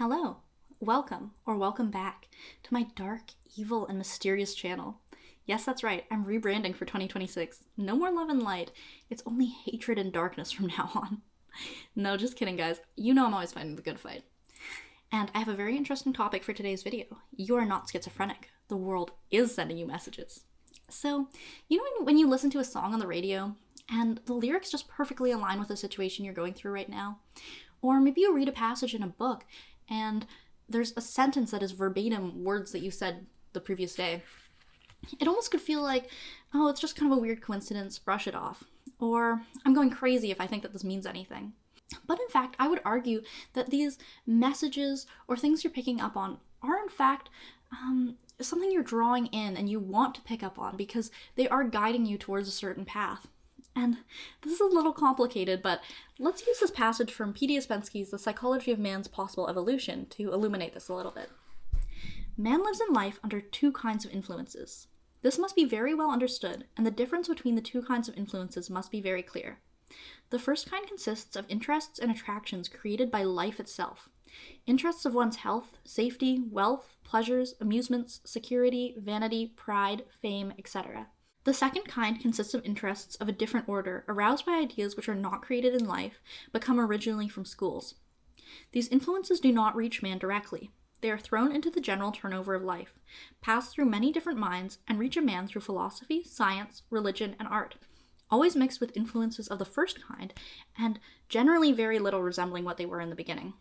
Hello, welcome or welcome back to my dark, evil, and mysterious channel. Yes, that's right, I'm rebranding for 2026. No more love and light, it's only hatred and darkness from now on. No, just kidding, guys. You know I'm always fighting the good fight. And I have a very interesting topic for today's video. You are not schizophrenic. The world is sending you messages. So, you know when you listen to a song on the radio and the lyrics just perfectly align with the situation you're going through right now? Or maybe you read a passage in a book and there's a sentence that is verbatim words that you said the previous day. It almost could feel like, oh, it's just kind of a weird coincidence, brush it off. Or I'm going crazy if I think that this means anything. But in fact, I would argue that these messages or things you're picking up on are in fact something you're drawing in and you want to pick up on because they are guiding you towards a certain path. And this is a little complicated, but let's use this passage from P.D. Ouspensky's The Psychology of Man's Possible Evolution to illuminate this a little bit. Man lives in life under two kinds of influences. This must be very well understood, and the difference between the two kinds of influences must be very clear. The first kind consists of interests and attractions created by life itself. Interests of one's health, safety, wealth, pleasures, amusements, security, vanity, pride, fame, etc. The second kind consists of interests of a different order, aroused by ideas which are not created in life, but come originally from schools. These influences do not reach man directly. They are thrown into the general turnover of life, pass through many different minds, and reach a man through philosophy, science, religion, and art, always mixed with influences of the first kind, and generally very little resembling what they were in the beginning.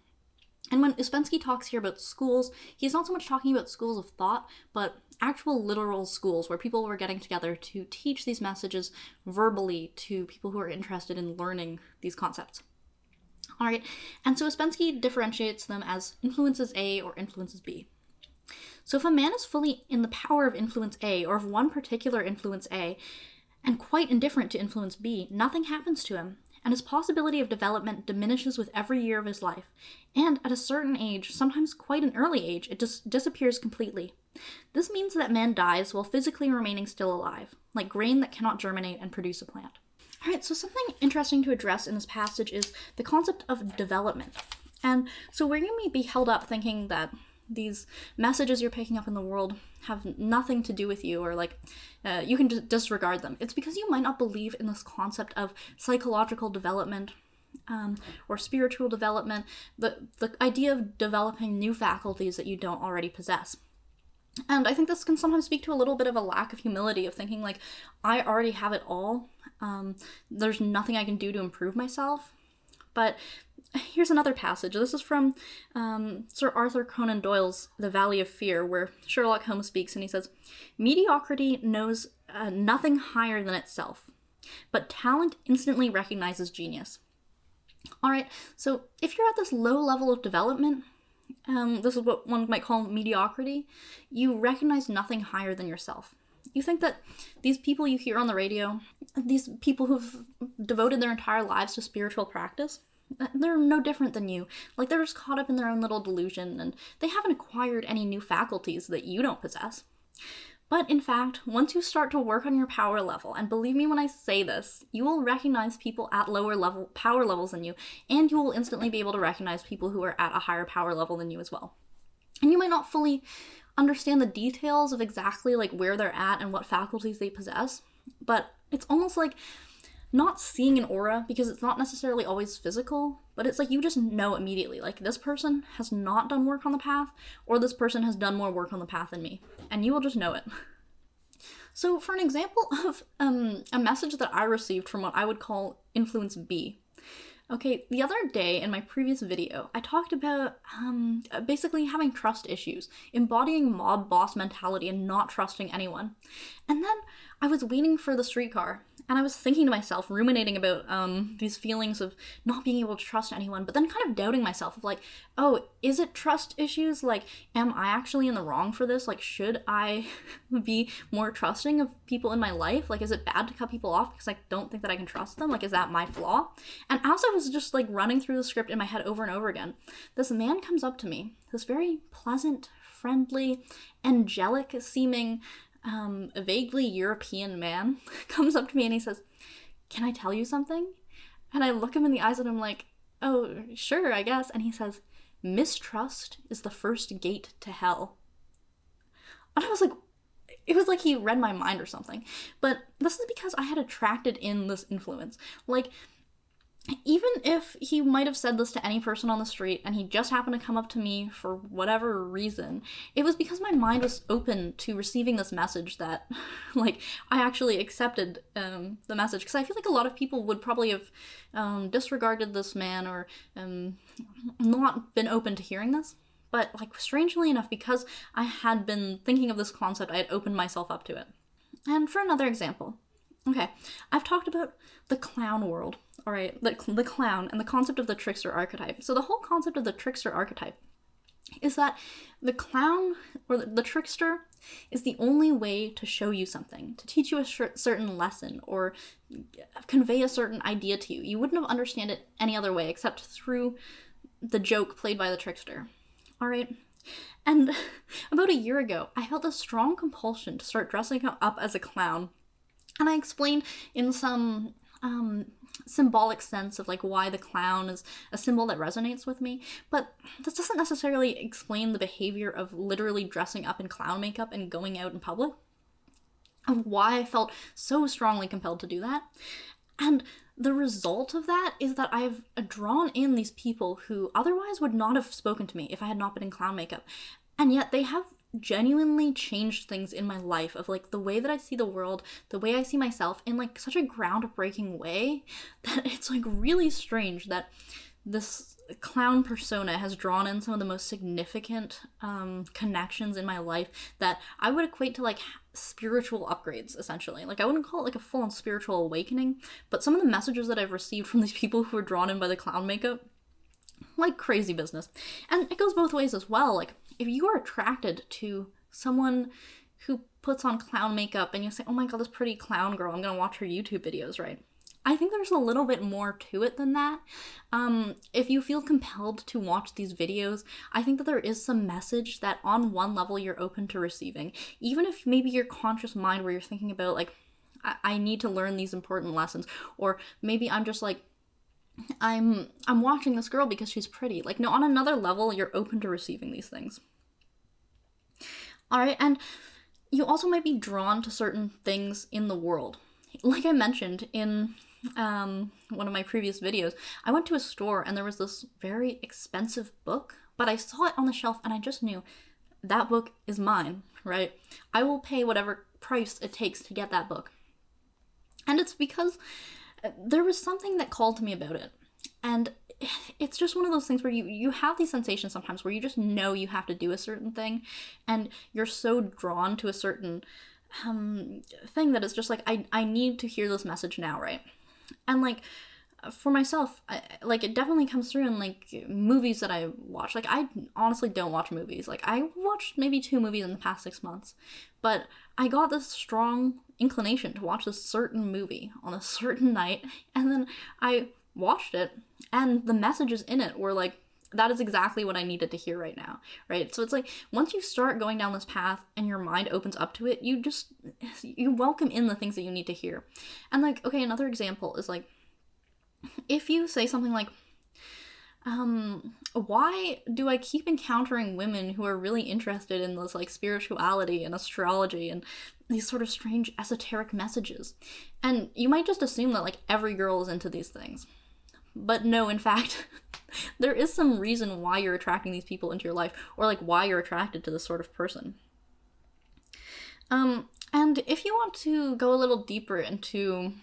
And when Ouspensky talks here about schools, he's not so much talking about schools of thought, but actual literal schools where people were getting together to teach these messages verbally to people who are interested in learning these concepts. All right, and so Ouspensky differentiates them as influences A or influences B. So if a man is fully in the power of influence A or of one particular influence A, and quite indifferent to influence B, nothing happens to him, and his possibility of development diminishes with every year of his life, and at a certain age, sometimes quite an early age, it just disappears completely. This means that man dies while physically remaining still alive, like grain that cannot germinate and produce a plant. Alright, so something interesting to address in this passage is the concept of development. And so where you may be held up thinking that these messages you're picking up in the world have nothing to do with you, or you can disregard them. It's because you might not believe in this concept of psychological development or spiritual development, the idea of developing new faculties that you don't already possess. And I think this can sometimes speak to a little bit of a lack of humility of thinking like, I already have it all. There's nothing I can do to improve myself. But here's another passage. This is from Sir Arthur Conan Doyle's The Valley of Fear, where Sherlock Holmes speaks and he says, "Mediocrity knows nothing higher than itself, but talent instantly recognizes genius." All right, so if you're at this low level of development, this is what one might call mediocrity, you recognize nothing higher than yourself. You think that these people you hear on the radio, these people who've devoted their entire lives to spiritual practice, they're no different than you. Like, they're just caught up in their own little delusion, and they haven't acquired any new faculties that you don't possess. But in fact, once you start to work on your power level, and believe me when I say this, you will recognize people at lower level power levels than you, and you will instantly be able to recognize people who are at a higher power level than you as well. And you might not fully understand the details of exactly like where they're at and what faculties they possess, but it's almost like not seeing an aura, because it's not necessarily always physical, but it's like you just know immediately, like this person has not done work on the path, or this person has done more work on the path than me, and you will just know it. So for an example of a message that I received from what I would call influence B. Okay, the other day in my previous video, I talked about basically having trust issues, embodying mob boss mentality and not trusting anyone. And then I was waiting for the streetcar, and I was thinking to myself, ruminating about these feelings of not being able to trust anyone, but then kind of doubting myself of like, oh, is it trust issues? Like, am I actually in the wrong for this? Like, should I be more trusting of people in my life? Like, is it bad to cut people off because I don't think that I can trust them? Like, is that my flaw? And as I was just like running through the script in my head over and over again, this man comes up to me, this very pleasant, friendly, angelic seeming, a vaguely European man comes up to me and he says, "Can I tell you something?" And I look him in the eyes and I'm like, "Oh, sure, I guess." And he says, mistrust is the first gate to hell. And I was like, it was like he read my mind or something. But this is because I had attracted in this influence. Like, even if he might have said this to any person on the street and he just happened to come up to me for whatever reason, it was because my mind was open to receiving this message that, like, I actually accepted the message. Because I feel like a lot of people would probably have disregarded this man or not been open to hearing this. But, like, strangely enough, because I had been thinking of this concept, I had opened myself up to it. And for another example, okay, I've talked about the clown world, all right, the clown and the concept of the trickster archetype. So the whole concept of the trickster archetype is that the clown or the trickster is the only way to show you something, to teach you a certain lesson or convey a certain idea to you. You wouldn't have understood it any other way except through the joke played by the trickster. All right. And about a year ago, I felt a strong compulsion to start dressing up as a clown. And I explained in some symbolic sense of like why the clown is a symbol that resonates with me. But this doesn't necessarily explain the behavior of literally dressing up in clown makeup and going out in public. Of why I felt so strongly compelled to do that. And the result of that is that I've drawn in these people who otherwise would not have spoken to me if I had not been in clown makeup. And yet they have genuinely changed things in my life of like the way that I see the world, the way I see myself in like such a groundbreaking way that it's like really strange that this clown persona has drawn in some of the most significant connections in my life that I would equate to like spiritual upgrades, essentially. Like I wouldn't call it like a full-on spiritual awakening, but some of the messages that I've received from these people who are drawn in by the clown makeup, like crazy business. And it goes both ways as well. Like if you are attracted to someone who puts on clown makeup and you say, oh my god, this pretty clown girl, I'm gonna watch her YouTube videos, right? I think there's a little bit more to it than that. If you feel compelled to watch these videos, I think that there is some message that on one level you're open to receiving. Even if maybe your conscious mind where you're thinking about like, I need to learn these important lessons, or maybe I'm just like, I'm watching this girl because she's pretty. Like, no, on another level, you're open to receiving these things. All right, and you also might be drawn to certain things in the world. Like I mentioned in one of my previous videos, I went to a store and there was this very expensive book, but I saw it on the shelf and I just knew that book is mine, right? I will pay whatever price it takes to get that book. And it's because there was something that called to me about it. And it's just one of those things where you have these sensations sometimes where you just know you have to do a certain thing and you're so drawn to a certain thing that it's just like, I need to hear this message now, right? And like, for myself, like it definitely comes through in like movies that I watch. Like I honestly don't watch movies. Like I watched maybe 2 movies in the past 6 months, but I got this strong inclination to watch this certain movie on a certain night, and then I watched it, and the messages in it were like, that is exactly what I needed to hear right now, right? So it's like, once you start going down this path and your mind opens up to it, you welcome in the things that you need to hear. And like, okay, another example is like, if you say something like, why do I keep encountering women who are really interested in this like spirituality and astrology and these sort of strange esoteric messages? And you might just assume that like every girl is into these things. But no, in fact, there is some reason why you're attracting these people into your life, or like why you're attracted to this sort of person. And if you want to go a little deeper into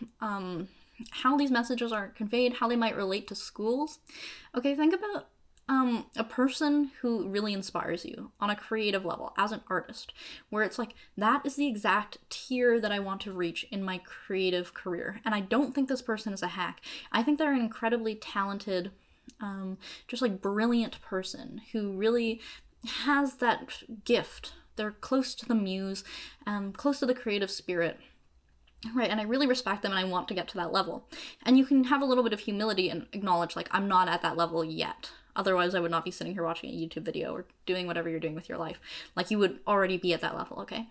how these messages are conveyed, how they might relate to schools, okay, think about a person who really inspires you on a creative level as an artist, where it's like, that is the exact tier that I want to reach in my creative career. And I don't think this person is a hack. I think they're an incredibly talented, just like brilliant person who really has that gift. They're close to the muse, close to the creative spirit. Right, and I really respect them and I want to get to that level. And you can have a little bit of humility and acknowledge, like, I'm not at that level yet. Otherwise, I would not be sitting here watching a YouTube video or doing whatever you're doing with your life. Like, you would already be at that level, okay?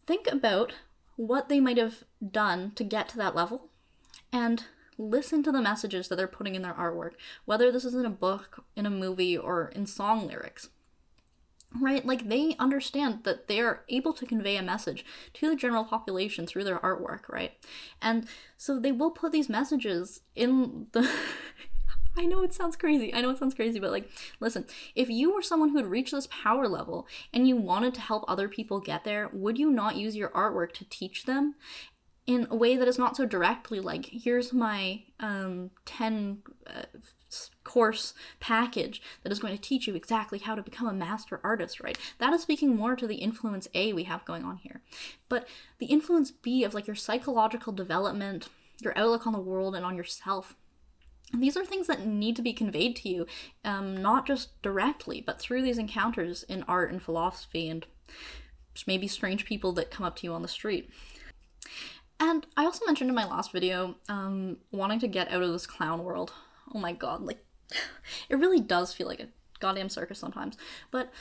Think about what they might have done to get to that level, and listen to the messages that they're putting in their artwork, whether this is in a book, in a movie, or in song lyrics. Right? Like, they understand that they are able to convey a message to the general population through their artwork, right? And so they will put these messages in the... I know it sounds crazy, but like, listen, if you were someone who had reached this power level and you wanted to help other people get there, would you not use your artwork to teach them in a way that is not so directly like, here's my 10 course package that is going to teach you exactly how to become a master artist, right? That is speaking more to the influence A we have going on here. But the influence B of like your psychological development, your outlook on the world and on yourself, these are things that need to be conveyed to you, not just directly, but through these encounters in art and philosophy and maybe strange people that come up to you on the street. And I also mentioned in my last video, wanting to get out of this clown world. Oh my god, like, it really does feel like a goddamn circus sometimes. But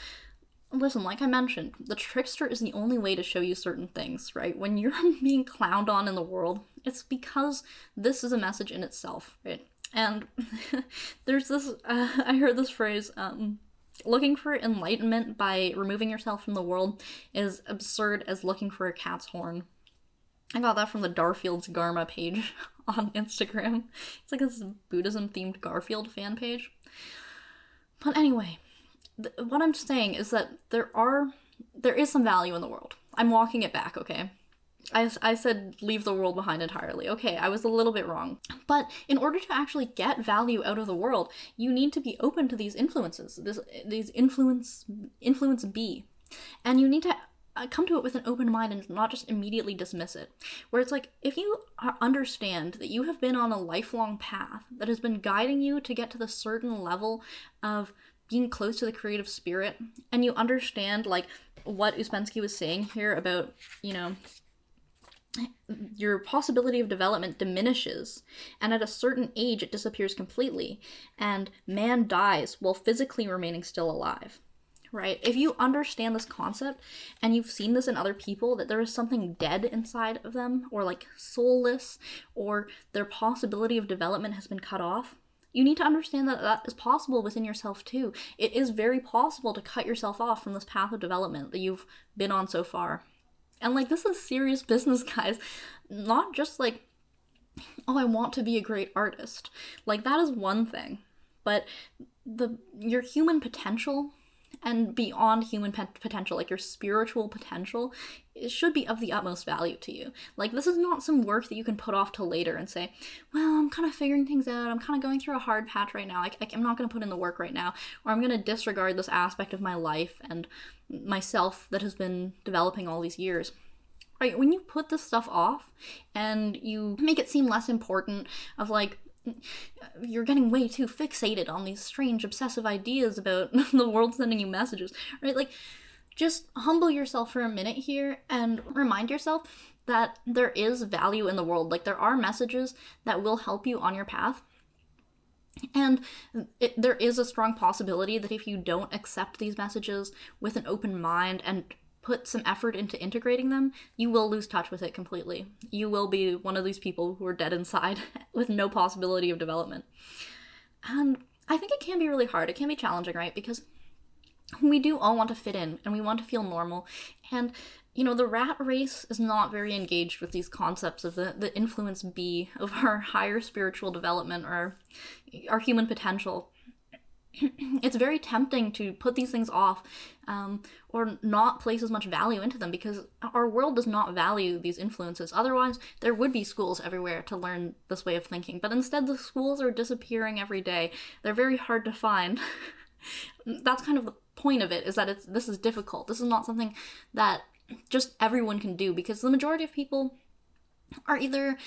listen, like I mentioned, the trickster is the only way to show you certain things, right? When you're being clowned on in the world, it's because this is a message in itself, right? And there's this, I heard this phrase, looking for enlightenment by removing yourself from the world is absurd as looking for a cat's horn. I got that from the Darfield's Garma page on Instagram. It's like this Buddhism-themed Garfield fan page. But anyway, what I'm saying is that there is some value in the world. I'm walking it back, okay? I said leave the world behind entirely. Okay, I was a little bit wrong. But in order to actually get value out of the world, you need to be open to these influences, these influence B. And you need to come to it with an open mind and not just immediately dismiss it. Where it's like, if you understand that you have been on a lifelong path that has been guiding you to get to the certain level of being close to the creative spirit, and you understand like what Ouspensky was saying here about, you know, your possibility of development diminishes, and at a certain age it disappears completely, and man dies while physically remaining still alive, right? If you understand this concept, and you've seen this in other people, that there is something dead inside of them, or like soulless, or their possibility of development has been cut off, you need to understand that that is possible within yourself too. It is very possible to cut yourself off from this path of development that you've been on so far. And like, this is serious business, guys. Not just like, oh, I want to be a great artist. Like, that is one thing. But your human potential and beyond human potential, like your spiritual potential, it should be of the utmost value to you. Like, this is not some work that you can put off till later and say, well, I'm kind of figuring things out. I'm kind of going through a hard patch right now. I'm not going to put in the work right now. Or I'm going to disregard this aspect of my life and myself that has been developing all these years. Right? When you put this stuff off and you make it seem less important, of like, you're getting way too fixated on these strange obsessive ideas about the world sending you messages, right? Like, just humble yourself for a minute here and remind yourself that there is value in the world. Like, there are messages that will help you on your path. And there is a strong possibility that if you don't accept these messages with an open mind and put some effort into integrating them, you will lose touch with it completely. You will be one of these people who are dead inside with no possibility of development. And I think it can be really hard. It can be challenging, right? Because we do all want to fit in and we want to feel normal. And, you know, the rat race is not very engaged with these concepts of the influence B of our higher spiritual development or our human potential. It's very tempting to put these things off or not place as much value into them because our world does not value these influences. Otherwise, there would be schools everywhere to learn this way of thinking. But instead, the schools are disappearing every day. They're very hard to find. That's kind of the point of it, is that this is difficult. This is not something that just everyone can do because the majority of people are either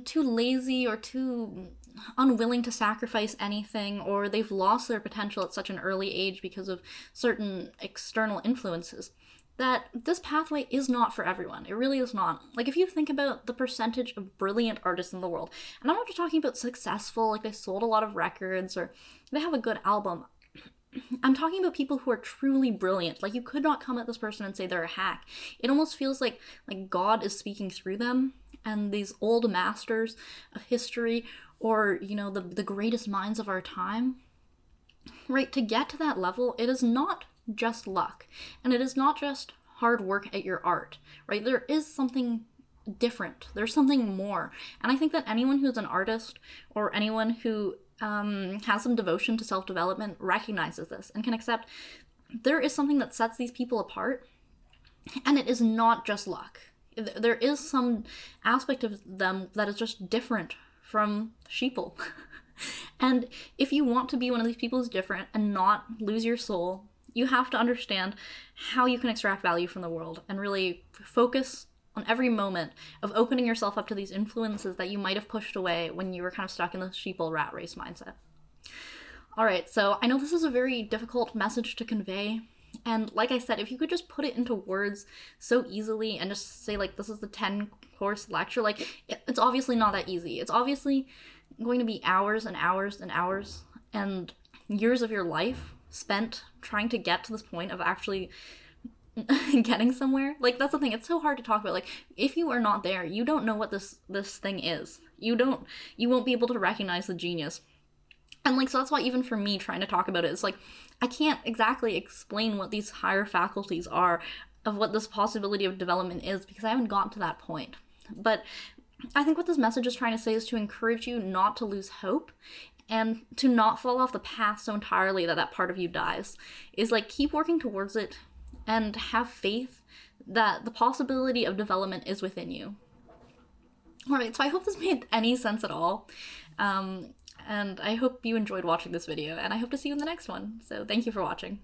too lazy or too unwilling to sacrifice anything, or they've lost their potential at such an early age because of certain external influences, that this pathway is not for everyone. It really is not. Like, if you think about the percentage of brilliant artists in the world, and I'm not just talking about successful, like they sold a lot of records or they have a good album. I'm talking about people who are truly brilliant. Like, you could not come at this person and say they're a hack. It almost feels like God is speaking through them, and these old masters of history, or, you know, the greatest minds of our time, right? To get to that level, it is not just luck, and it is not just hard work at your art, right? There is something different. There's something more. And I think that anyone who's an artist, or anyone who has some devotion to self-development, recognizes this and can accept there is something that sets these people apart, and it is not just luck. There is some aspect of them that is just different from sheeple. And if you want to be one of these people who's different and not lose your soul, you have to understand how you can extract value from the world and really focus on every moment of opening yourself up to these influences that you might have pushed away when you were kind of stuck in the sheeple rat race mindset. All right, so I know this is a very difficult message to convey, and like I said, if you could just put it into words so easily and just say, like, this is the 10-course lecture, like, it's obviously not that easy. It's obviously going to be hours and hours and hours and years of your life spent trying to get to this point of actually getting somewhere. Like, that's the thing, it's so hard to talk about. Like, if you are not there, you don't know what this thing is. You won't be able to recognize the genius. And, like, so that's why even for me trying to talk about it, it's like, I can't exactly explain what these higher faculties are, of what this possibility of development is, because I haven't gotten to that point. But I think what this message is trying to say is to encourage you not to lose hope, and to not fall off the path so entirely that that part of you dies. Is like, keep working towards it, and have faith that the possibility of development is within you. Alright, so I hope this made any sense at all. And I hope you enjoyed watching this video, and I hope to see you in the next one. So thank you for watching.